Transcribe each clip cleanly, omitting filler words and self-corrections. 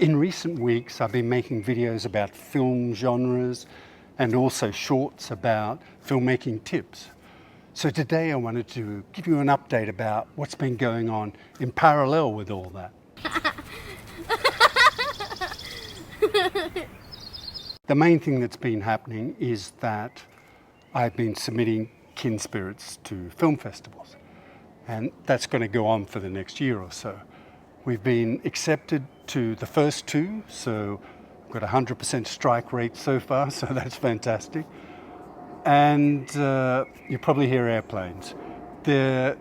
In recent weeks, I've been making videos about film genres and also shorts about filmmaking tips. So today I wanted to give you an update about what's been going on in parallel with all that. The main thing that's been happening is that I've been submitting kin spirits to film festivals, and that's going to go on for the next year or so. We've been accepted to the first two, so we've got a 100% strike rate so far, so that's fantastic. And you probably hear airplanes. I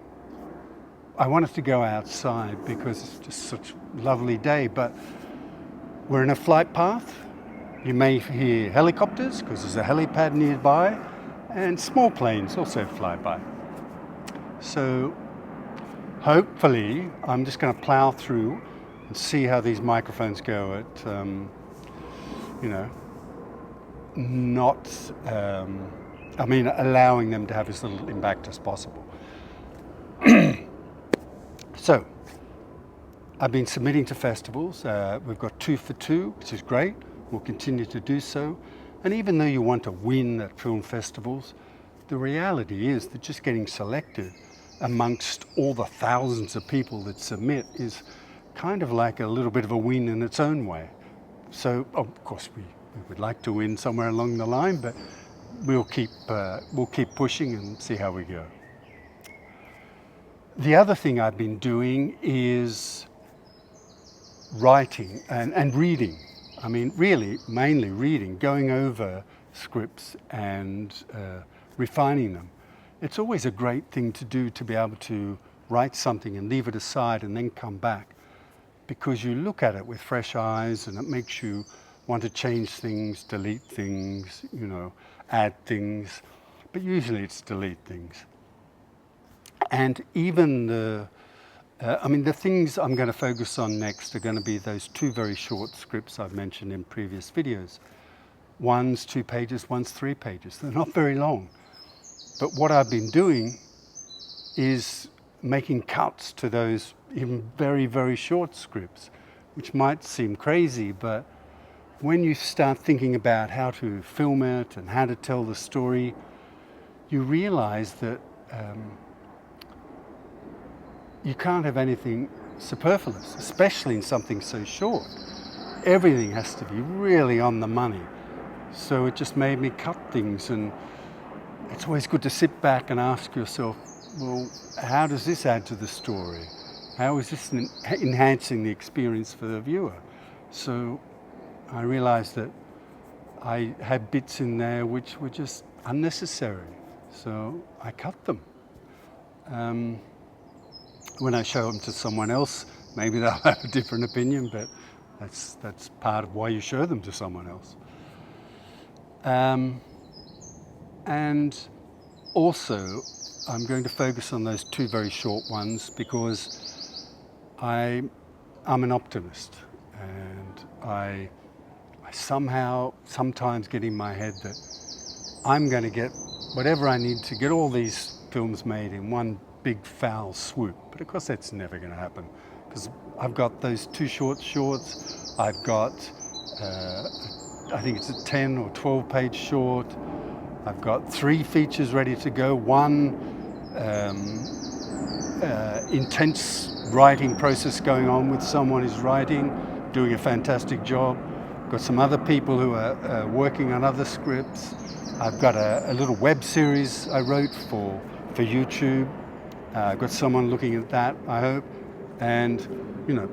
wanted to go outside because it's just such a lovely day, but we're in a flight path. You may hear helicopters because there's a helipad nearby, and small planes also fly by. So hopefully I'm just going to plow through and see how these microphones go at, allowing them to have as little impact as possible. So I've been submitting to festivals. We've got 2 for 2, which is great. We'll continue to do so. And even though you want to win at film festivals, the reality is that just getting selected amongst all the thousands of people that submit is kind of like a little bit of a win in its own way. So of course we would like to win somewhere along the line, but we'll keep pushing and see how we go. The other thing I've been doing is writing and reading. I mean, really, mainly reading, going over scripts and refining them. It's always a great thing to do, to be able to write something and leave it aside and then come back, because you look at it with fresh eyes and it makes you want to change things, delete things, add things, but usually it's delete things. And even the things I'm going to focus on next are going to be those 2 very short scripts I've mentioned in previous videos. One's 2 pages, one's 3 pages. They're not very long. But what I've been doing is making cuts to those even very, very short scripts, which might seem crazy, but when you start thinking about how to film it and how to tell the story, you realize that you can't have anything superfluous, especially in something so short. Everything has to be really on the money. So it just made me cut things, and it's always good to sit back and ask yourself, well, how does this add to the story? How is this enhancing the experience for the viewer? So I realized that I had bits in there which were just unnecessary, so I cut them. When I show them to someone else, maybe they'll have a different opinion, but that's part of why you show them to someone else. And also, I'm going to focus on those 2 very short ones because I'm an optimist, and I sometimes get in my head that I'm going to get whatever I need to get all these films made in one big foul swoop. But of course that's never going to happen, because I've got those 2 shorts, I've got I think it's a 10 or 12 page short, I've got 3 features ready to go, 1 intense writing process going on with someone who's writing, doing a fantastic job. I've got some other people who are working on other scripts. I've got a little web series I wrote for YouTube. I've got someone looking at that, I hope, and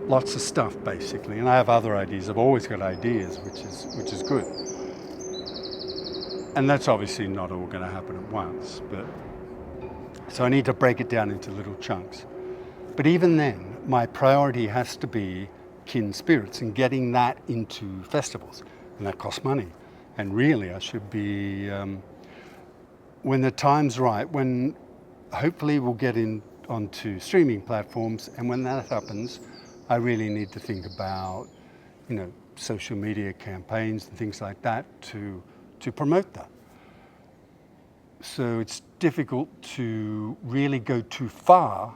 lots of stuff basically. And I have other ideas. I've always got ideas, which is good. And that's obviously not all going to happen at once, but so I need to break it down into little chunks. But even then, my priority has to be kin spirits and getting that into festivals, and that costs money. And really, I should be, when the time's right, when hopefully we'll get onto streaming platforms, and when that happens, I really need to think about, social media campaigns and things like that to promote that. So it's difficult to really go too far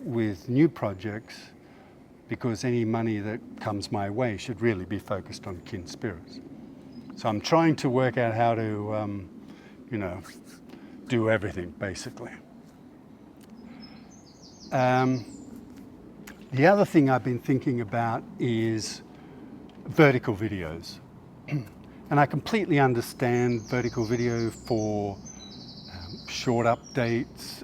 with new projects because any money that comes my way should really be focused on kin spirits. So I'm trying to work out how to, do everything, basically. The other thing I've been thinking about is vertical videos. And I completely understand vertical video for short updates,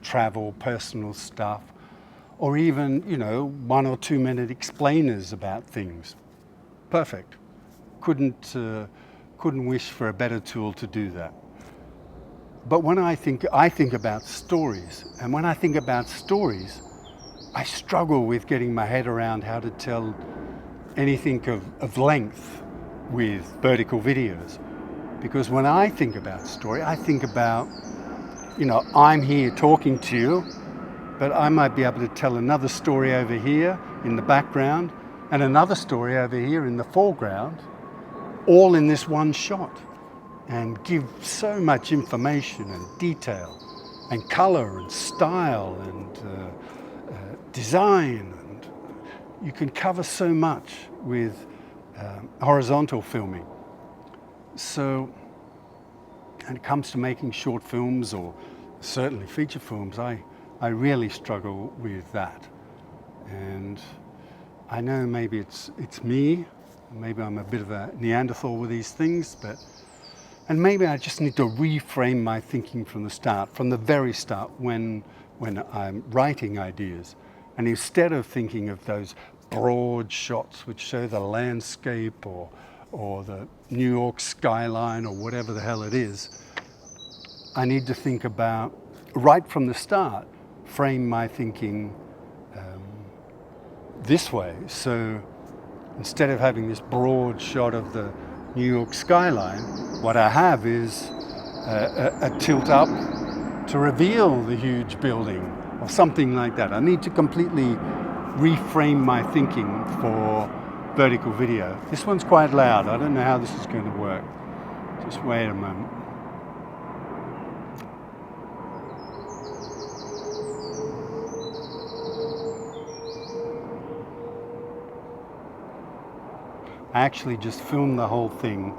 travel, personal stuff, or even, 1 or 2 minute explainers about things. Perfect. Couldn't wish for a better tool to do that. But when I think about stories, and when I think about stories, I struggle with getting my head around how to tell anything of length with vertical videos. Because when I think about story, I think about, I'm here talking to you, but I might be able to tell another story over here in the background and another story over here in the foreground, all in this one shot, and give so much information and detail and color and style and design. And you can cover so much with horizontal filming. So when it comes to making short films, or certainly feature films, I really struggle with that. And I know maybe it's me, maybe I'm a bit of a Neanderthal with these things, and maybe I just need to reframe my thinking from the start, from the very start when I'm writing ideas. And instead of thinking of those broad shots which show the landscape or the New York skyline or whatever the hell it is, I need to think about, right from the start, frame my thinking this way. So instead of having this broad shot of the New York skyline, what I have is a tilt up to reveal the huge building or something like that. I need to completely reframe my thinking for vertical video. This one's quite loud. I don't know how this is going to work. Just wait a moment. I actually just filmed the whole thing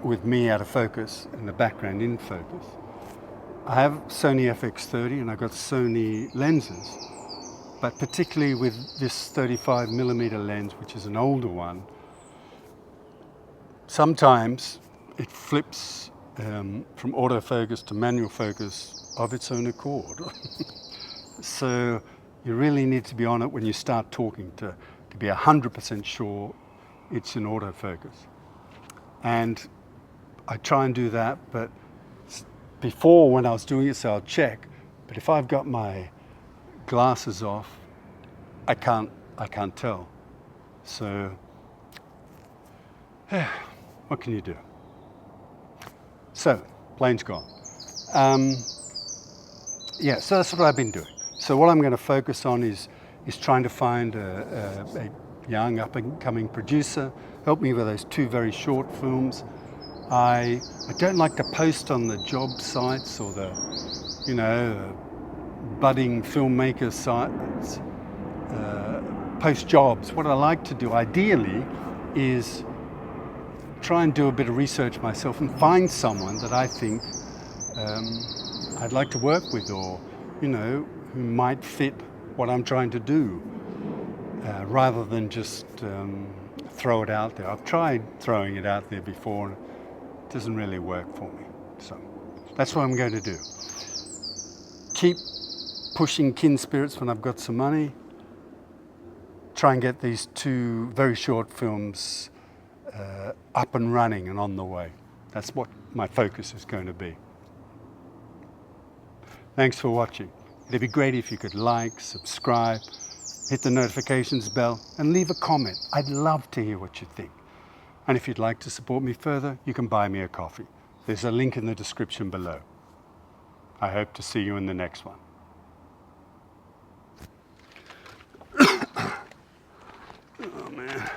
with me out of focus and the background in focus. I have Sony FX30 and I've got Sony lenses, but particularly with this 35mm lens, which is an older one, sometimes it flips from autofocus to manual focus of its own accord. So you really need to be on it when you start talking to be 100% sure it's in autofocus. And I try and do that, but before, when I was doing it, so I'll check, but if I've got my glasses off, I can't tell. So what can you do? So plane's gone. So that's what I've been doing. So what I'm going to focus on is trying to find a young up-and-coming producer, help me with those 2 very short films. I don't like to post on the job sites or the budding filmmaker sites, post jobs. What I like to do ideally is try and do a bit of research myself and find someone that I think I'd like to work with, or who might fit what I'm trying to do, rather than just throw it out there. I've tried throwing it out there before and it doesn't really work for me. So that's what I'm going to do. Keep pushing kin spirits when I've got some money. Try and get these 2 very short films up and running and on the way. That's what my focus is going to be. Thanks for watching. It'd be great if you could like, subscribe, hit the notifications bell, and leave a comment. I'd love to hear what you think. And if you'd like to support me further, you can buy me a coffee. There's a link in the description below. I hope to see you in the next one. Oh man.